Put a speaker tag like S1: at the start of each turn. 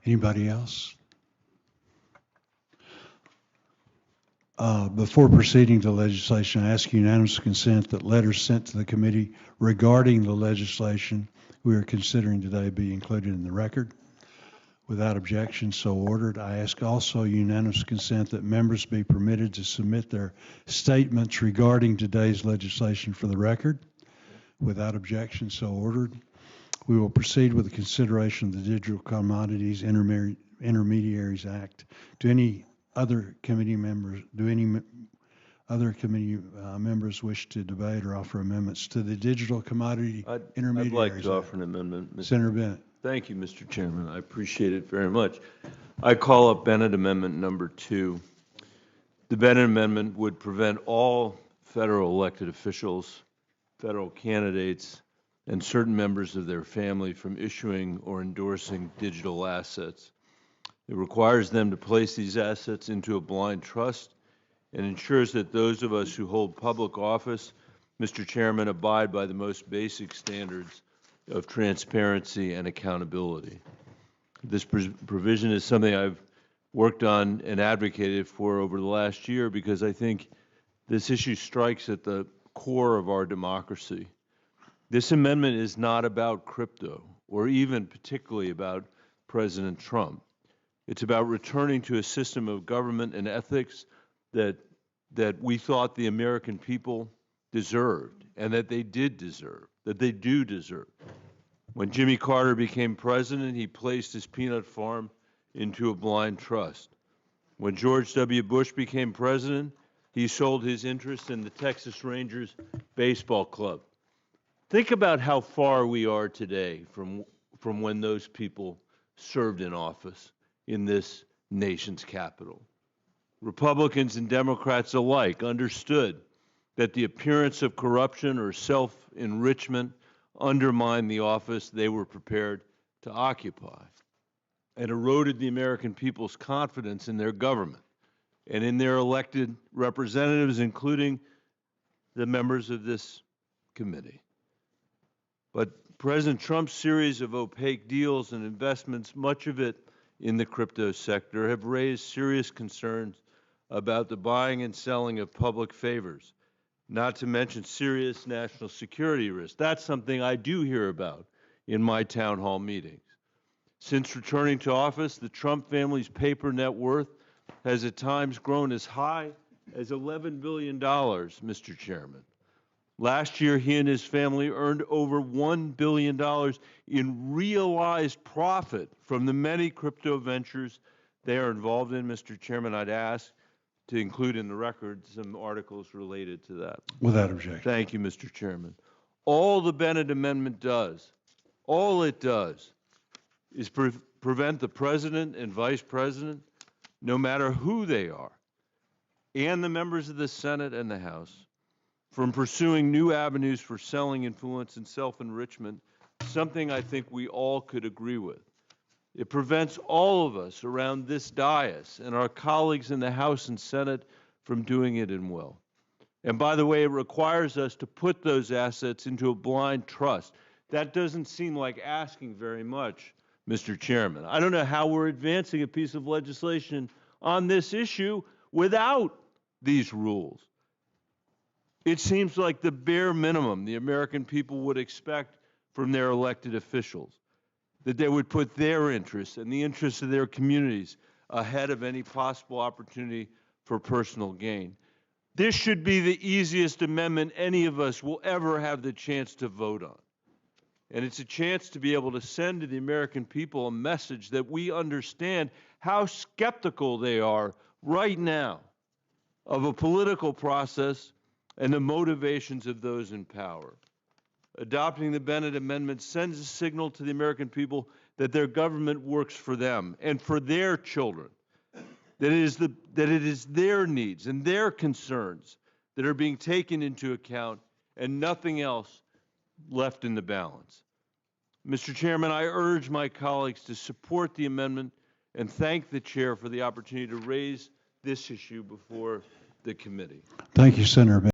S1: Anybody else? Before proceeding to legislation, I ask unanimous consent that letters sent to the committee regarding the legislation we are considering today be included in the record. Without objection, so ordered. I ask also unanimous consent that members be permitted to submit their statements regarding today's legislation for the record. Without objection, so ordered. We will proceed with the consideration of the Digital Commodities Intermediaries Act. Do any other committee members wish to debate or offer amendments to the Digital Commodity Intermediaries Act?
S2: I'd like to offer an amendment.
S1: Senator Bennet.
S2: Thank you, Mr. Chairman. I appreciate it very much. I call up Bennet Amendment number 2. The Bennet Amendment would prevent all federal elected officials, federal candidates, and certain members of their family from issuing or endorsing digital assets. It requires them to place these assets into a blind trust and ensures that those of us who hold public office, Mr. Chairman, abide by the most basic standards of transparency and accountability. This provision is something I've worked on and advocated for over the last year because I think this issue strikes at the core of our democracy. This amendment is not about crypto or even particularly about President Trump. It's about returning to a system of government and ethics that we thought the American people deserved and that they did deserve, that they do deserve. When Jimmy Carter became president, he placed his peanut farm into a blind trust. When George W. Bush became president, he sold his interest in the Texas Rangers baseball club. Think about how far we are today from when those people served in office in this nation's capital. Republicans and Democrats alike understood that the appearance of corruption or self-enrichment undermined the office they were prepared to occupy and eroded the American people's confidence in their government and in their elected representatives, including the members of this committee. But President Trump's series of opaque deals and investments, much of it in the crypto sector, have raised serious concerns about the buying and selling of public favors, not to mention serious national security risks. That's something I do hear about in my town hall meetings. Since returning to office, the Trump family's paper net worth has at times grown as high as $11 billion, Mr. Chairman. Last year, he and his family earned over $1 billion in realized profit from the many crypto ventures they are involved in. Mr. Chairman, I'd ask to include in the record some articles related to that.
S1: Without objection.
S2: Thank you, Mr. Chairman. All the Bennet Amendment does, all it does, is prevent the president and vice president, no matter who they are, and the members of the Senate and the House, from pursuing new avenues for selling influence and self-enrichment, something I think we all could agree with. It prevents all of us around this dais and our colleagues in the House and Senate from doing it in will. And by the way, it requires us to put those assets into a blind trust. That doesn't seem like asking very much, Mr. Chairman. I don't know how we're advancing a piece of legislation on this issue without these rules. It seems like the bare minimum the American people would expect from their elected officials, that they would put their interests and the interests of their communities ahead of any possible opportunity for personal gain. This should be the easiest amendment any of us will ever have the chance to vote on. And it's a chance to be able to send to the American people a message that we understand how skeptical they are right now of a political process and the motivations of those in power. Adopting the Bennet Amendment sends a signal to the American people that their government works for them and for their children, that it is their needs and their concerns that are being taken into account and nothing else left in the balance. Mr. Chairman, I urge my colleagues to support the amendment and thank the chair for the opportunity to raise this issue before the committee.
S1: Thank you, Senator.